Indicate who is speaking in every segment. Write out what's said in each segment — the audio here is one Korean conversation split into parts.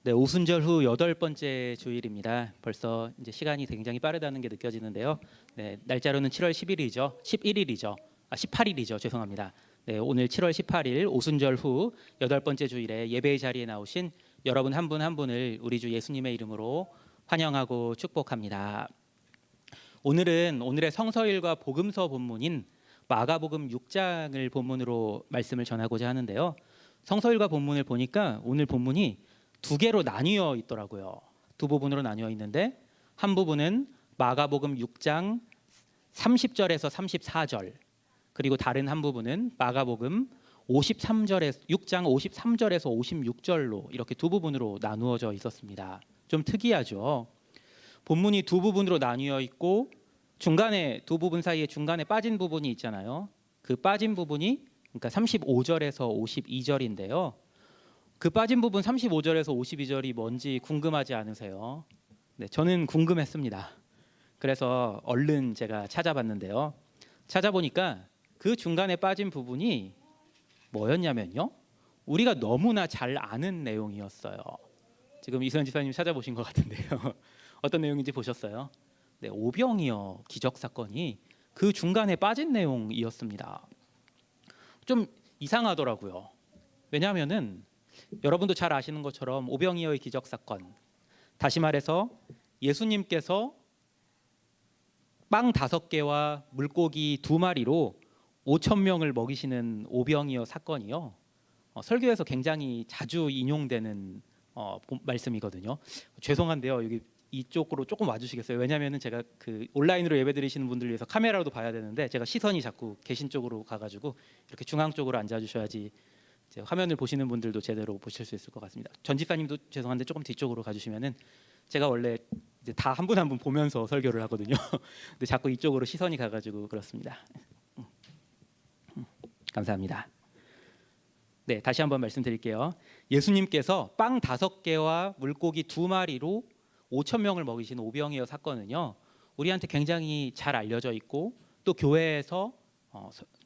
Speaker 1: 네, 오순절 후 8번째 주일입니다. 벌써 이제 시간이 굉장히 빠르다는 게 느껴지는데요. 네, 날짜로는 7월 10일이죠. 11일이죠. 18일이죠. 죄송합니다. 네, 오늘 7월 18일 오순절 후 8번째 주일에 예배의 자리에 나오신 여러분 한 분 한 분을 우리 주 예수님의 이름으로 환영하고 축복합니다. 오늘은 오늘의 성서일과 복음서 본문인 마가복음 6장을 본문으로 말씀을 전하고자 하는데요. 성서일과 본문을 보니까 오늘 본문이 두 개로 나뉘어 있더라고요. 두 부분으로 나뉘어 있는데 한 부분은 마가복음 6장 30절에서 34절, 그리고 다른 한 부분은 마가복음 53절에서 6장 53절에서 56절로 이렇게 두 부분으로 나누어져 있었습니다. 좀 특이하죠. 본문이 두 부분으로 나뉘어 있고 중간에 두 부분 사이에 중간에 빠진 부분이 있잖아요. 그 빠진 부분이 그러니까 35절에서 52절인데요. 그 빠진 부분 35절에서 52절이 뭔지 궁금하지 않으세요? 네, 저는 궁금했습니다. 그래서 얼른 제가 찾아봤는데요. 찾아보니까 그 중간에 빠진 부분이 뭐였냐면요. 우리가 너무나 잘 아는 내용이었어요. 지금 이소연 지사님 찾아보신 것 같은데요. 어떤 내용인지 보셨어요? 네, 오병이어 기적 사건이 그 중간에 빠진 내용이었습니다. 좀 이상하더라고요. 왜냐하면은 여러분도 잘 아시는 것처럼 오병이어의 기적 사건, 다시 말해서 예수님께서 빵 5개와 물고기 2마리로 5천 명을 먹이시는 오병이어 사건이요. 설교에서 굉장히 자주 인용되는 말씀이거든요. 죄송한데요. 여기 이쪽으로 조금 와주시겠어요? 왜냐하면 제가 그 온라인으로 예배드리시는 분들 위해서 카메라로도 봐야 되는데 제가 시선이 자꾸 계신 쪽으로 가가지고 이렇게 중앙 쪽으로 앉아주셔야지 화면을 보시는 분들도 제대로 보실 수 있을 것 같습니다. 전 집사님도 죄송한데 조금 뒤쪽으로 가주시면은 제가 원래 이제 다 한 분 한 분 보면서 설교를 하거든요. 근데 자꾸 이쪽으로 시선이 가가지고 그렇습니다. 감사합니다. 네, 다시 한번 말씀드릴게요. 예수님께서 빵 5개와 물고기 2마리로 5천 명을 먹이신 오병이어 사건은요, 우리한테 굉장히 잘 알려져 있고 또 교회에서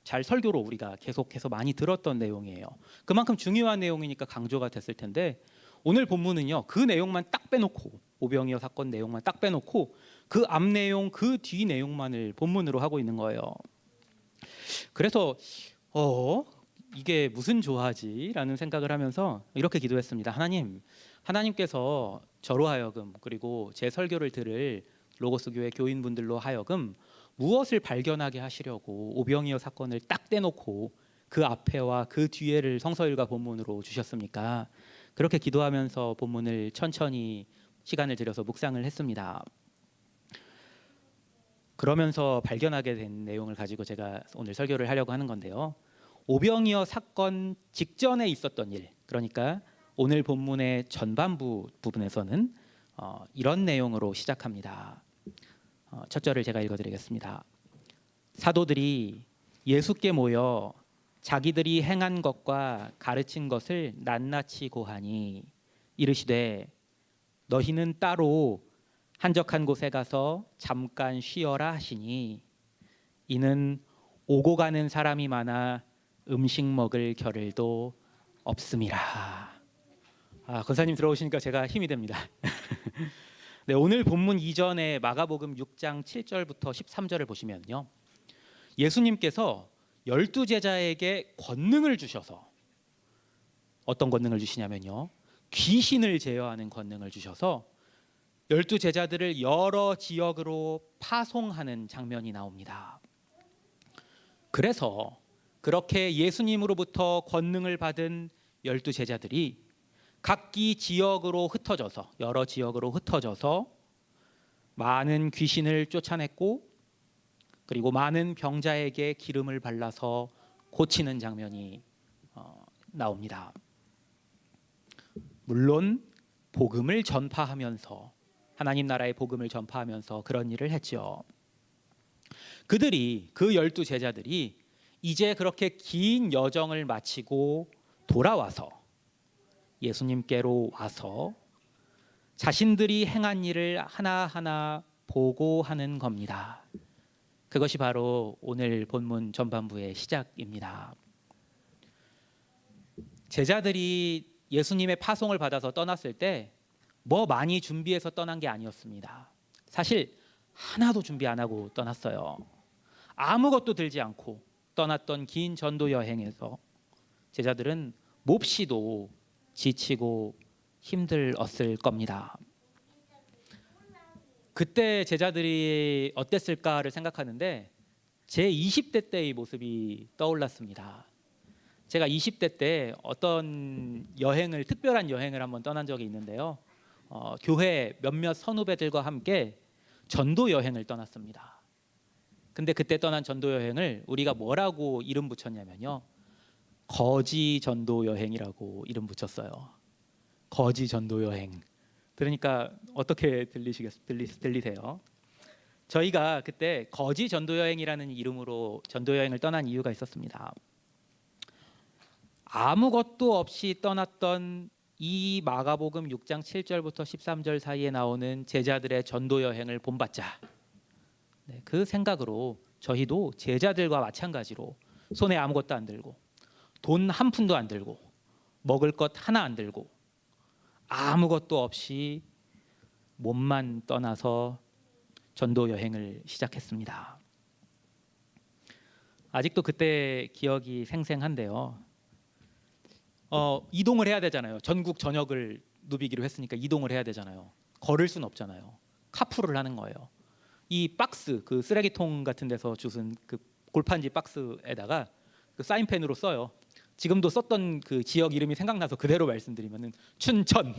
Speaker 1: 잘 설교로 우리가 계속해서 많이 들었던 내용이에요. 그만큼 중요한 내용이니까 강조가 됐을 텐데 오늘 본문은요, 그 내용만 딱 빼놓고 오병이어 사건 내용만 딱 빼놓고 그 앞 내용, 그 뒤 내용만을 본문으로 하고 있는 거예요. 그래서 이게 무슨 조화지라는 생각을 하면서 이렇게 기도했습니다. 하나님께서 저로 하여금 그리고 제 설교를 들을 로고스 교회 교인분들로 하여금 무엇을 발견하게 하시려고 오병이어 사건을 딱 떼놓고 그 앞에와 그 뒤에를 성서일과 본문으로 주셨습니까? 그렇게 기도하면서 본문을 천천히 시간을 들여서 묵상을 했습니다. 그러면서 발견하게 된 내용을 가지고 제가 오늘 설교를 하려고 하는 건데요. 오병이어 사건 직전에 있었던 일, 그러니까 오늘 본문의 전반부 부분에서는 이런 내용으로 시작합니다. 첫 절을 제가 읽어드리겠습니다. 사도들이 예수께 모여 자기들이 행한 것과 가르친 것을 낱낱이 고하니 이르시되 너희는 따로 한적한 곳에 가서 잠깐 쉬어라 하시니 이는 오고 가는 사람이 많아 음식 먹을 겨를도 없음이라. 권사님 들어오시니까 제가 힘이 됩니다. 네, 오늘 본문 이전에 마가복음 6장 7절부터 13절을 보시면요, 예수님께서 12제자에게 권능을 주셔서 어떤 권능을 주시냐면요, 귀신을 제어하는 권능을 주셔서 12제자들을 여러 지역으로 파송하는 장면이 나옵니다. 그래서 그렇게 예수님으로부터 권능을 받은 12제자들이 각기 지역으로 흩어져서 여러 지역으로 흩어져서 많은 귀신을 쫓아냈고 그리고 많은 병자에게 기름을 발라서 고치는 장면이 나옵니다. 물론 복음을 전파하면서 하나님 나라의 복음을 전파하면서 그런 일을 했죠. 그들이 그 12제자들이 이제 그렇게 긴 여정을 마치고 돌아와서 예수님께로 와서 자신들이 행한 일을 하나하나 보고하는 겁니다. 그것이 바로 오늘 본문 전반부의 시작입니다. 제자들이 예수님의 파송을 받아서 떠났을 때 뭐 많이 준비해서 떠난 게 아니었습니다. 사실 하나도 준비 안 하고 떠났어요. 아무것도 들지 않고 떠났던 긴 전도 여행에서 제자들은 몹시도 지치고 힘들었을 겁니다. 그때 제자들이 어땠을까를 생각하는데 제 20대 때의 모습이 떠올랐습니다. 제가 20대 때 어떤 특별한 여행을 한번 떠난 적이 있는데요. 교회 몇몇 선후배들과 함께 전도 여행을 떠났습니다. 근데 그때 떠난 전도 여행을 우리가 뭐라고 이름 붙였냐면요. 거지 전도 여행이라고 이름 붙였어요. 거지 전도 여행. 그러니까 어떻게 들리세요? 저희가 그때 거지 전도 여행이라는 이름으로 전도 여행을 떠난 이유가 있었습니다. 아무것도 없이 떠났던 이 마가복음 6장 7절부터 13절 사이에 나오는 제자들의 전도 여행을 본받자. 그 생각으로 저희도 제자들과 마찬가지로 손에 아무것도 안 들고 돈 한 푼도 안 들고 먹을 것 하나 안 들고 아무것도 없이 몸만 떠나서 전도 여행을 시작했습니다. 아직도 그때 기억이 생생한데요. 이동을 해야 되잖아요. 전국 전역을 누비기로 했으니까 이동을 해야 되잖아요. 걸을 수는 없잖아요. 카풀을 하는 거예요. 이 박스, 그 쓰레기통 같은 데서 주운 그 골판지 박스에다가 그 사인펜으로 써요. 지금도 썼던 그 지역 이름이 생각나서 그대로 말씀드리면은 춘천,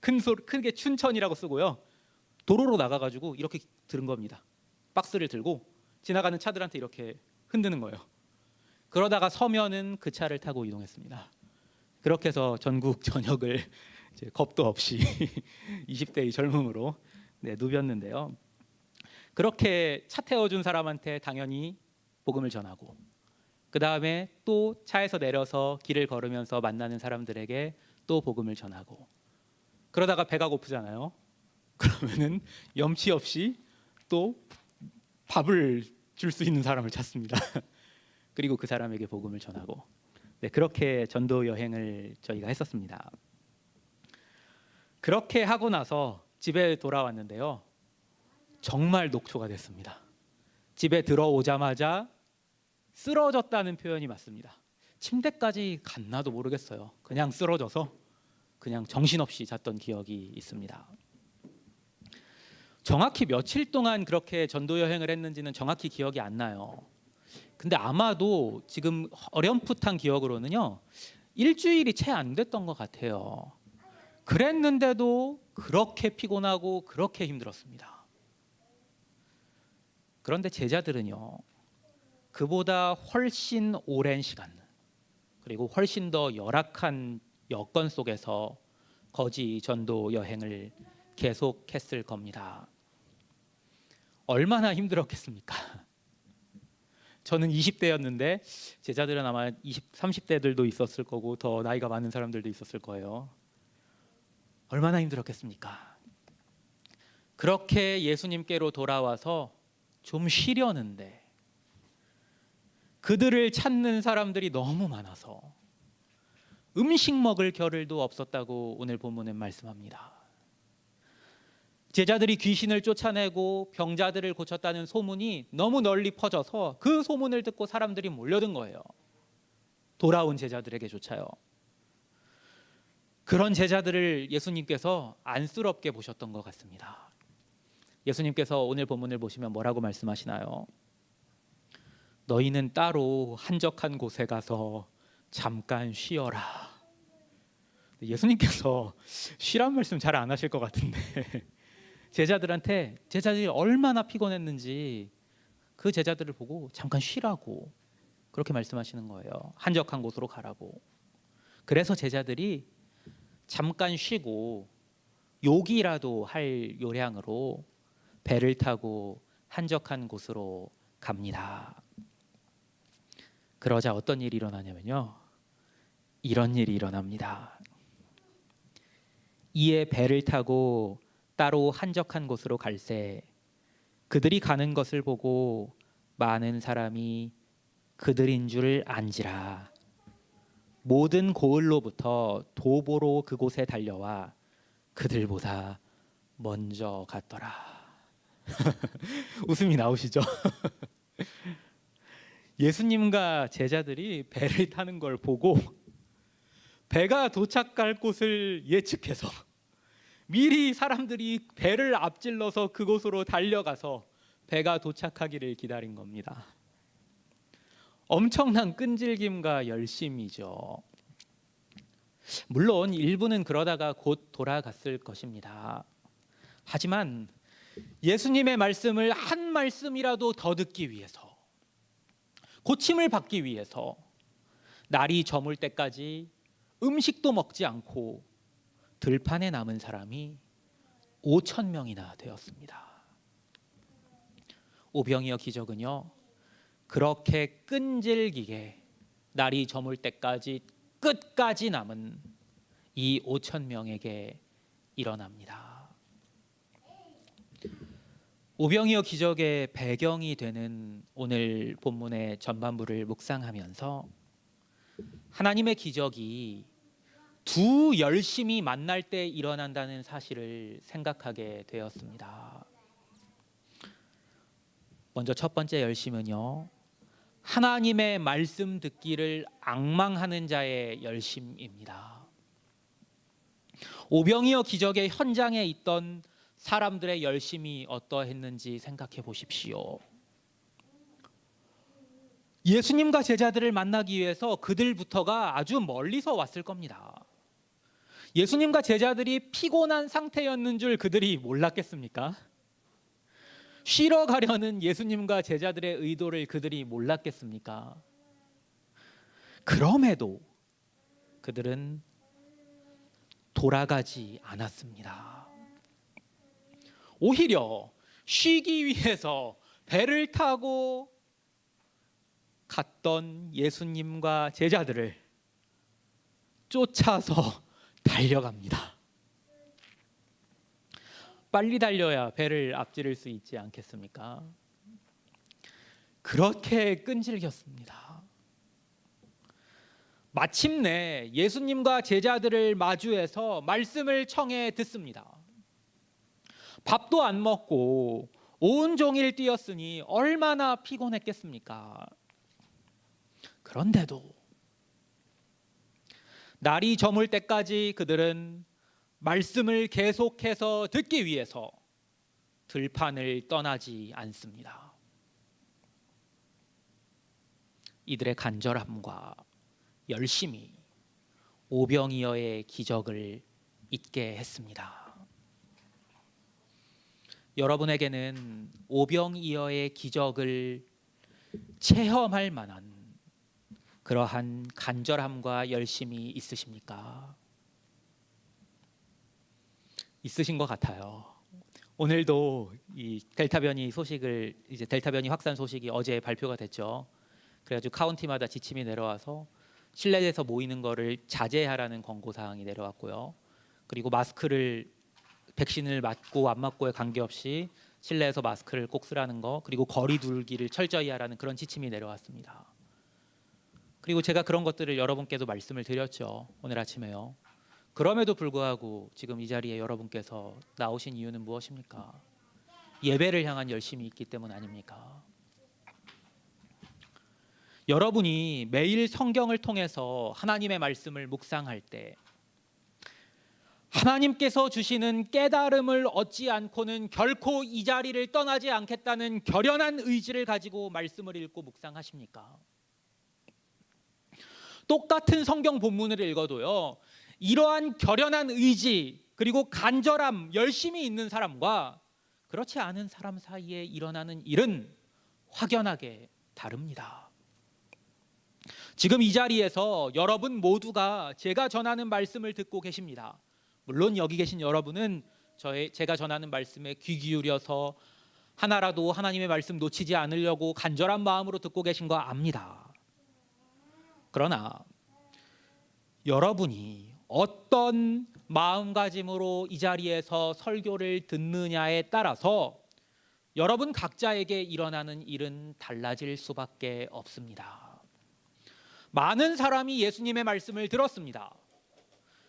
Speaker 1: 크게 춘천이라고 쓰고요. 도로로 나가가지고 이렇게 들은 겁니다. 박스를 들고 지나가는 차들한테 이렇게 흔드는 거예요. 그러다가 서면은 그 차를 타고 이동했습니다. 그렇게 해서 전국 전역을 이제 겁도 없이 20대의 젊음으로 누볐는데요. 그렇게 차 태워준 사람한테 당연히 복음을 전하고 그 다음에 또 차에서 내려서 길을 걸으면서 만나는 사람들에게 또 복음을 전하고 그러다가 배가 고프잖아요. 그러면은 염치 없이 또 밥을 줄 수 있는 사람을 찾습니다. 그리고 그 사람에게 복음을 전하고 그렇게 전도 여행을 저희가 했었습니다. 그렇게 하고 나서 집에 돌아왔는데요. 정말 녹초가 됐습니다. 집에 들어오자마자 쓰러졌다는 표현이 맞습니다. 침대까지 갔나도 모르겠어요. 그냥 쓰러져서 그냥 정신없이 잤던 기억이 있습니다. 정확히 며칠 동안 그렇게 전도 여행을 했는지는 정확히 기억이 안 나요. 근데 아마도 지금 어렴풋한 기억으로는요. 일주일이 채 안 됐던 것 같아요. 그랬는데도 그렇게 피곤하고 그렇게 힘들었습니다. 그런데 제자들은요. 그보다 훨씬 오랜 시간 그리고 훨씬 더 열악한 여건 속에서 거지 전도 여행을 계속했을 겁니다. 얼마나 힘들었겠습니까? 저는 20대였는데 제자들은 아마 30대들도 있었을 거고 더 나이가 많은 사람들도 있었을 거예요. 얼마나 힘들었겠습니까? 그렇게 예수님께로 돌아와서 좀 쉬려는데 그들을 찾는 사람들이 너무 많아서 음식 먹을 겨를도 없었다고 오늘 본문은 말씀합니다. 제자들이 귀신을 쫓아내고 병자들을 고쳤다는 소문이 너무 널리 퍼져서 그 소문을 듣고 사람들이 몰려든 거예요. 돌아온 제자들에게조차요. 그런 제자들을 예수님께서 안쓰럽게 보셨던 것 같습니다. 예수님께서 오늘 본문을 보시면 뭐라고 말씀하시나요? 너희는 따로 한적한 곳에 가서 잠깐 쉬어라. 예수님께서 쉬란 말씀 잘 안 하실 것 같은데 제자들이 얼마나 피곤했는지 그 제자들을 보고 잠깐 쉬라고 그렇게 말씀하시는 거예요. 한적한 곳으로 가라고. 그래서 제자들이 잠깐 쉬고 욕이라도 할 요량으로 배를 타고 한적한 곳으로 갑니다. 그러자 어떤 일이 일어나냐면요. 이런 일이 일어납니다. 이에 배를 타고 따로 한적한 곳으로 갈새 그들이 가는 것을 보고 많은 사람이 그들인 줄 안지라. 모든 고을로부터 도보로 그곳에 달려와 그들보다 먼저 갔더라. 웃음이 나오시죠? 예수님과 제자들이 배를 타는 걸 보고 배가 도착할 곳을 예측해서 미리 사람들이 배를 앞질러서 그곳으로 달려가서 배가 도착하기를 기다린 겁니다. 엄청난 끈질김과 열심이죠. 물론 일부는 그러다가 곧 돌아갔을 것입니다. 하지만 예수님의 말씀을 한 말씀이라도 더 듣기 위해서, 고침을 받기 위해서 날이 저물 때까지 음식도 먹지 않고 들판에 남은 사람이 5천 명이나 되었습니다. 오병이어 기적은요, 그렇게 끈질기게 날이 저물 때까지 끝까지 남은 이 5천 명에게 일어납니다. 오병이어 기적의 배경이 되는 오늘 본문의 전반부를 묵상하면서 하나님의 기적이 두 열심이 만날 때 일어난다는 사실을 생각하게 되었습니다. 먼저 첫 번째 열심은요, 하나님의 말씀 듣기를 앙망하는 자의 열심입니다. 오병이어 기적의 현장에 있던 사람들의 열심이 어떠했는지 생각해 보십시오. 예수님과 제자들을 만나기 위해서 그들부터가 아주 멀리서 왔을 겁니다. 예수님과 제자들이 피곤한 상태였는 줄 그들이 몰랐겠습니까? 쉬러 가려는 예수님과 제자들의 의도를 그들이 몰랐겠습니까? 그럼에도 그들은 돌아가지 않았습니다. 오히려 쉬기 위해서 배를 타고 갔던 예수님과 제자들을 쫓아서 달려갑니다. 빨리 달려야 배를 앞지를 수 있지 않겠습니까? 그렇게 끈질겼습니다. 마침내 예수님과 제자들을 마주해서 말씀을 청해 듣습니다. 밥도 안 먹고 온종일 뛰었으니 얼마나 피곤했겠습니까? 그런데도 날이 저물 때까지 그들은 말씀을 계속해서 듣기 위해서 들판을 떠나지 않습니다. 이들의 간절함과 열심이 오병이어의 기적을 있게 했습니다. 여러분에게는 오병이어의 기적을 체험할 만한 그러한 간절함과 열심이 있으십니까? 있으신 것 같아요. 오늘도 이 델타 변이 확산 소식이 어제 발표가 됐죠. 그래가지고 카운티마다 지침이 내려와서 실내에서 모이는 거를 자제하라는 권고 사항이 내려왔고요. 그리고 백신을 맞고 안 맞고에 관계없이 실내에서 마스크를 꼭 쓰라는 거, 그리고 거리 두기를 철저히 하라는 그런 지침이 내려왔습니다. 그리고 제가 그런 것들을 여러분께도 말씀을 드렸죠. 오늘 아침에요. 그럼에도 불구하고 지금 이 자리에 여러분께서 나오신 이유는 무엇입니까? 예배를 향한 열심이 있기 때문 아닙니까? 여러분이 매일 성경을 통해서 하나님의 말씀을 묵상할 때 하나님께서 주시는 깨달음을 얻지 않고는 결코 이 자리를 떠나지 않겠다는 결연한 의지를 가지고 말씀을 읽고 묵상하십니까? 똑같은 성경 본문을 읽어도요, 이러한 결연한 의지 그리고 간절함, 열심이 있는 사람과 그렇지 않은 사람 사이에 일어나는 일은 확연하게 다릅니다. 지금 이 자리에서 여러분 모두가 제가 전하는 말씀을 듣고 계십니다. 물론 여기 계신 여러분은 제가 전하는 말씀에 귀 기울여서 하나라도 하나님의 말씀 놓치지 않으려고 간절한 마음으로 듣고 계신 거 압니다. 그러나 여러분이 어떤 마음가짐으로 이 자리에서 설교를 듣느냐에 따라서 여러분 각자에게 일어나는 일은 달라질 수밖에 없습니다. 많은 사람이 예수님의 말씀을 들었습니다.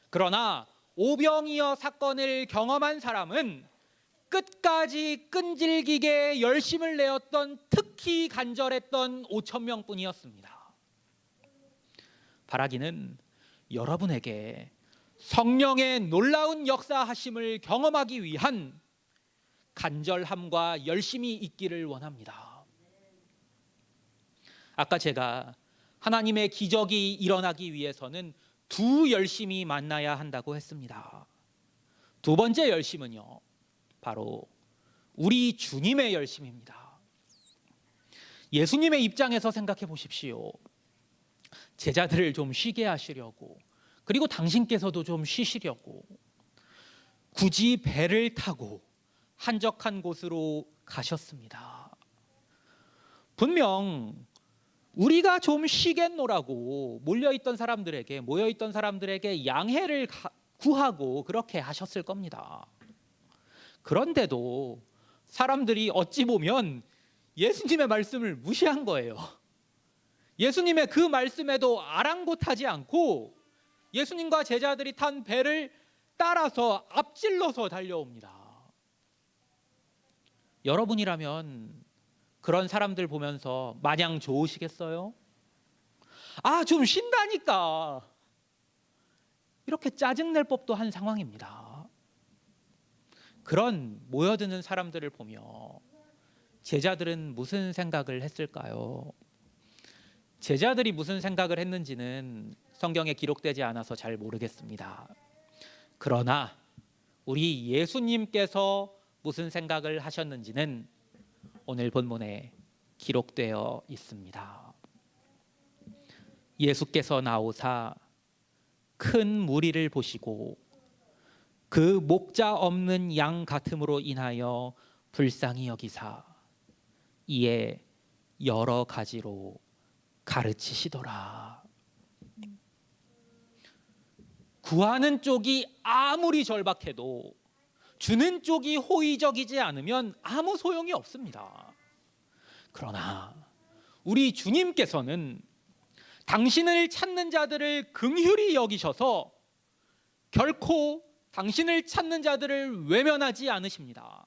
Speaker 1: 그러나 오병이어 사건을 경험한 사람은 끝까지 끈질기게 열심을 내었던, 특히 간절했던 5천 명뿐이었습니다. 바라기는 여러분에게 성령의 놀라운 역사하심을 경험하기 위한 간절함과 열심이 있기를 원합니다. 아까 제가 하나님의 기적이 일어나기 위해서는 두 열심이 만나야 한다고 했습니다. 두 번째 열심은요, 바로 우리 주님의 열심입니다. 예수님의 입장에서 생각해 보십시오. 제자들을 좀 쉬게 하시려고, 그리고 당신께서도 좀 쉬시려고 굳이 배를 타고 한적한 곳으로 가셨습니다. 분명 우리가 좀 쉬겠노라고 모여있던 사람들에게 양해를 구하고 그렇게 하셨을 겁니다. 그런데도 사람들이 어찌 보면 예수님의 말씀을 무시한 거예요. 예수님의 그 말씀에도 아랑곳하지 않고 예수님과 제자들이 탄 배를 따라서 앞질러서 달려옵니다. 여러분이라면 그런 사람들 보면서 마냥 좋으시겠어요? 좀 쉰다니까, 이렇게 짜증낼 법도 한 상황입니다. 그런 모여드는 사람들을 보며 제자들은 무슨 생각을 했을까요? 제자들이 무슨 생각을 했는지는 성경에 기록되지 않아서 잘 모르겠습니다. 그러나 우리 예수님께서 무슨 생각을 하셨는지는 오늘 본문에 기록되어 있습니다. 예수께서 나오사 큰 무리를 보시고 그 목자 없는 양 같음으로 인하여 불쌍히 여기사 이에 여러 가지로 가르치시더라. 구하는 쪽이 아무리 절박해도 주는 쪽이 호의적이지 않으면 아무 소용이 없습니다. 그러나 우리 주님께서는 당신을 찾는 자들을 긍휼히 여기셔서 결코 당신을 찾는 자들을 외면하지 않으십니다.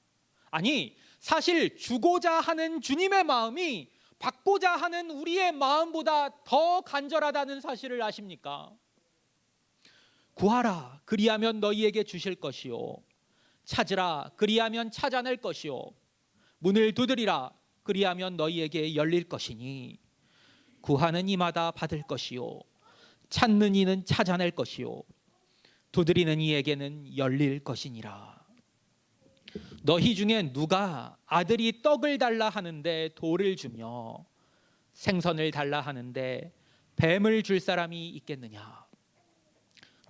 Speaker 1: 아니, 사실 주고자 하는 주님의 마음이 받고자 하는 우리의 마음보다 더 간절하다는 사실을 아십니까? 구하라, 그리하면 너희에게 주실 것이요, 찾으라, 그리하면 찾아낼 것이요, 문을 두드리라, 그리하면 너희에게 열릴 것이니 구하는 이마다 받을 것이요, 찾는 이는 찾아낼 것이요, 두드리는 이에게는 열릴 것이니라. 너희 중에 누가 아들이 떡을 달라 하는데 돌을 주며 생선을 달라 하는데 뱀을 줄 사람이 있겠느냐?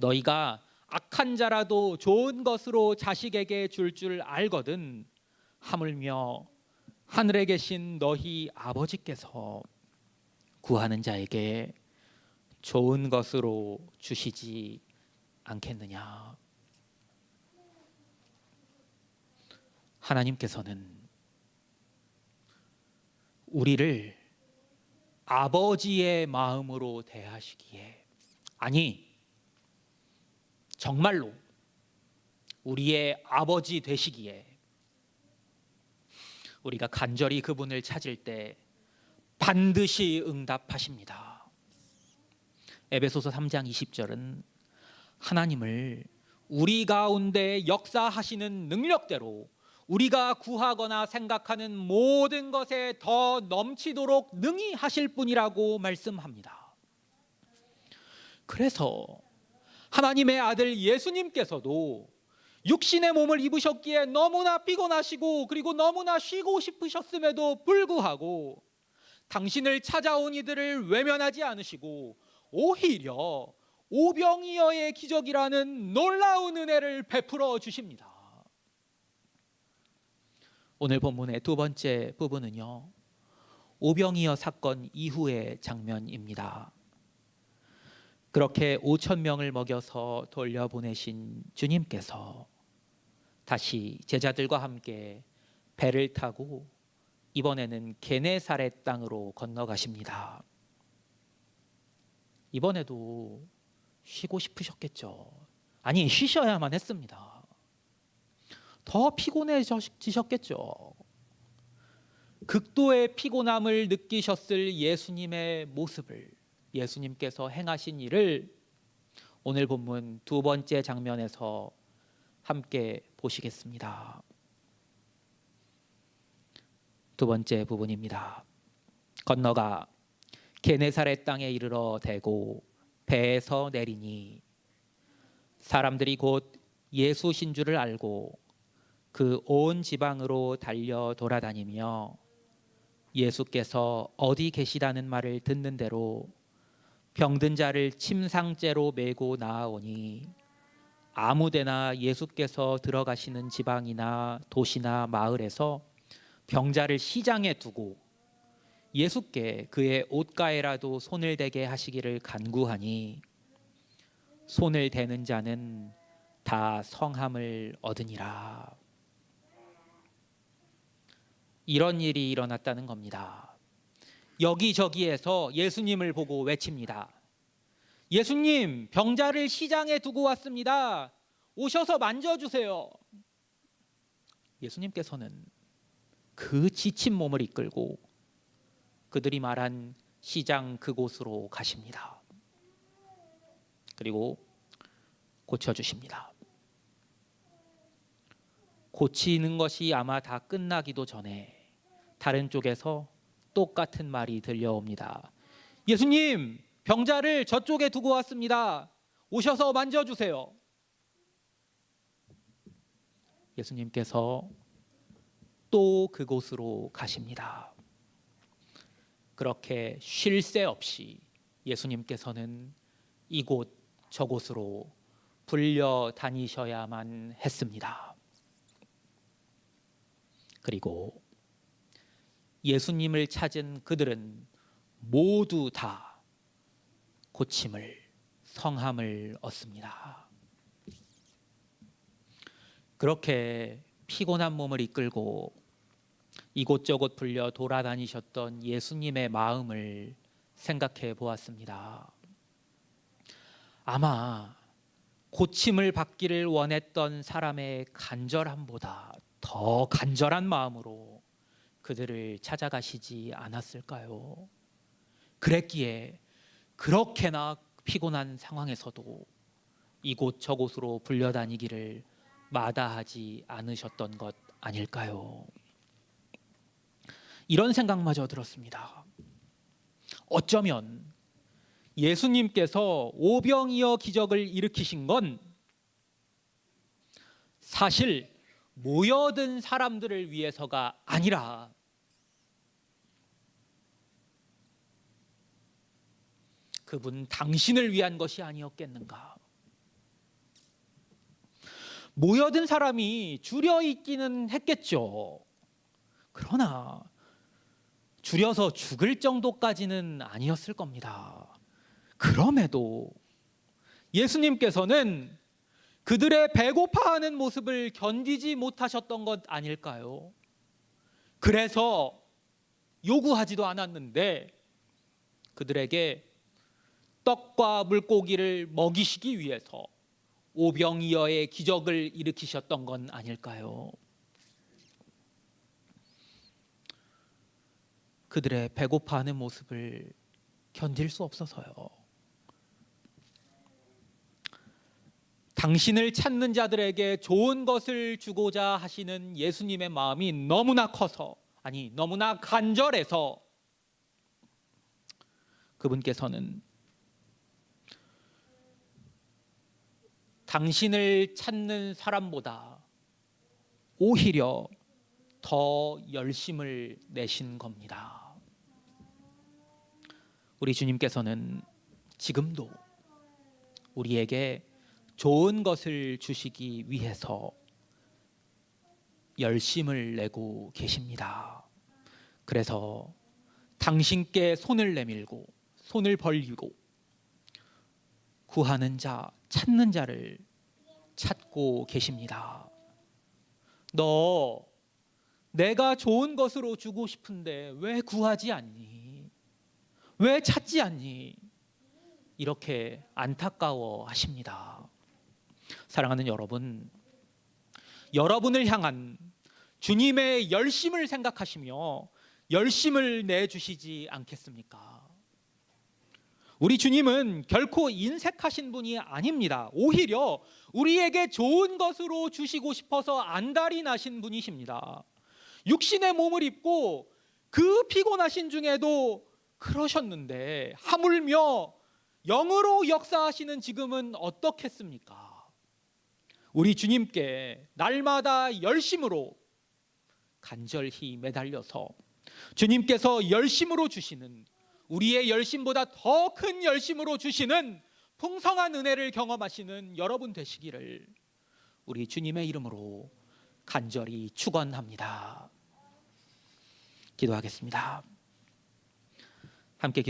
Speaker 1: 너희가 악한 자라도 좋은 것으로 자식에게 줄 알거든 하물며 하늘에 계신 너희 아버지께서 구하는 자에게 좋은 것으로 주시지 않겠느냐? 하나님께서는 우리를 아버지의 마음으로 대하시기에, 아니 정말로 우리의 아버지 되시기에 우리가 간절히 그분을 찾을 때 반드시 응답하십니다. 에베소서 3장 20절은 하나님을 우리 가운데 역사하시는 능력대로 우리가 구하거나 생각하는 모든 것에 더 넘치도록 능히 하실 분이라고 말씀합니다. 그래서 하나님의 아들 예수님께서도 육신의 몸을 입으셨기에 너무나 피곤하시고 그리고 너무나 쉬고 싶으셨음에도 불구하고 당신을 찾아온 이들을 외면하지 않으시고 오히려 오병이어의 기적이라는 놀라운 은혜를 베풀어 주십니다. 오늘 본문의 두 번째 부분은요, 오병이어 사건 이후의 장면입니다. 그렇게 5천 명을 먹여서 돌려보내신 주님께서 다시 제자들과 함께 배를 타고 이번에는 게네사렛 땅으로 건너가십니다. 이번에도 쉬고 싶으셨겠죠. 아니, 쉬셔야만 했습니다. 더 피곤해지셨겠죠. 극도의 피곤함을 느끼셨을 예수님의 모습을, 예수님께서 행하신 일을 오늘 본문 두 번째 장면에서 함께 보시겠습니다. 두 번째 부분입니다. 건너가 게네사렛 땅에 이르러 대고 배에서 내리니 사람들이 곧 예수신 줄을 알고 그 온 지방으로 달려 돌아다니며 예수께서 어디 계시다는 말을 듣는 대로 병든 자를 침상째로 메고 나아오니 아무데나 예수께서 들어가시는 지방이나 도시나 마을에서 병자를 시장에 두고 예수께 그의 옷가에라도 손을 대게 하시기를 간구하니 손을 대는 자는 다 성함을 얻으니라. 이런 일이 일어났다는 겁니다. 여기저기에서 예수님을 보고 외칩니다. 예수님, 병자를 시장에 두고 왔습니다. 오셔서 만져주세요. 예수님께서는 그 지친 몸을 이끌고 그들이 말한 시장 그곳으로 가십니다. 그리고 고쳐주십니다. 고치는 것이 아마 다 끝나기도 전에 다른 쪽에서 똑같은 말이 들려옵니다. 예수님, 병자를 저쪽에 두고 왔습니다. 오셔서 만져주세요. 예수님께서 또 그곳으로 가십니다. 그렇게 쉴 새 없이 예수님께서는 이곳 저곳으로 불려 다니셔야만 했습니다. 그리고 예수님을 찾은 그들은 모두 다 고침을, 성함을 얻습니다. 그렇게 피곤한 몸을 이끌고 이곳저곳 불려 돌아다니셨던 예수님의 마음을 생각해 보았습니다. 아마 고침을 받기를 원했던 사람의 간절함보다 더 간절한 마음으로 그들을 찾아가시지 않았을까요? 그랬기에 그렇게나 피곤한 상황에서도 이곳 저곳으로 불려다니기를 마다하지 않으셨던 것 아닐까요? 이런 생각마저 들었습니다. 어쩌면 예수님께서 오병이어 기적을 일으키신 건 사실 모여든 사람들을 위해서가 아니라 그분 당신을 위한 것이 아니었겠는가. 모여든 사람이 줄여 있기는 했겠죠. 그러나 줄여서 죽을 정도까지는 아니었을 겁니다. 그럼에도 예수님께서는 그들의 배고파하는 모습을 견디지 못하셨던 것 아닐까요? 그래서 요구하지도 않았는데 그들에게 떡과 물고기를 먹이시기 위해서 오병이어의 기적을 일으키셨던 건 아닐까요? 그들의 배고파하는 모습을 견딜 수 없어서요. 당신을 찾는 자들에게 좋은 것을 주고자 하시는 예수님의 마음이 너무나 커서, 아니 너무나 간절해서 그분께서는 당신을 찾는 사람보다 오히려 더 열심을 내신 겁니다. 우리 주님께서는 지금도 우리에게 좋은 것을 주시기 위해서 열심을 내고 계십니다. 그래서 당신께 손을 내밀고 손을 벌리고 구하는 자, 찾는 자를 찾고 계십니다. 너 내가 좋은 것으로 주고 싶은데 왜 구하지 않니? 왜 찾지 않니? 이렇게 안타까워하십니다. 사랑하는 여러분, 여러분을 향한 주님의 열심을 생각하시며 열심을 내주시지 않겠습니까? 우리 주님은 결코 인색하신 분이 아닙니다. 오히려 우리에게 좋은 것으로 주시고 싶어서 안달이 나신 분이십니다. 육신의 몸을 입고 그 피곤하신 중에도 그러셨는데 하물며 영으로 역사하시는 지금은 어떻겠습니까? 우리 주님께 날마다 열심으로 간절히 매달려서 주님께서 열심으로 주시는, 우리의 열심보다 더 큰 열심으로 주시는 풍성한 은혜를 경험하시는 여러분 되시기를 우리 주님의 이름으로 간절히 축원합니다. 기도하겠습니다. 함께 기도하겠습니다.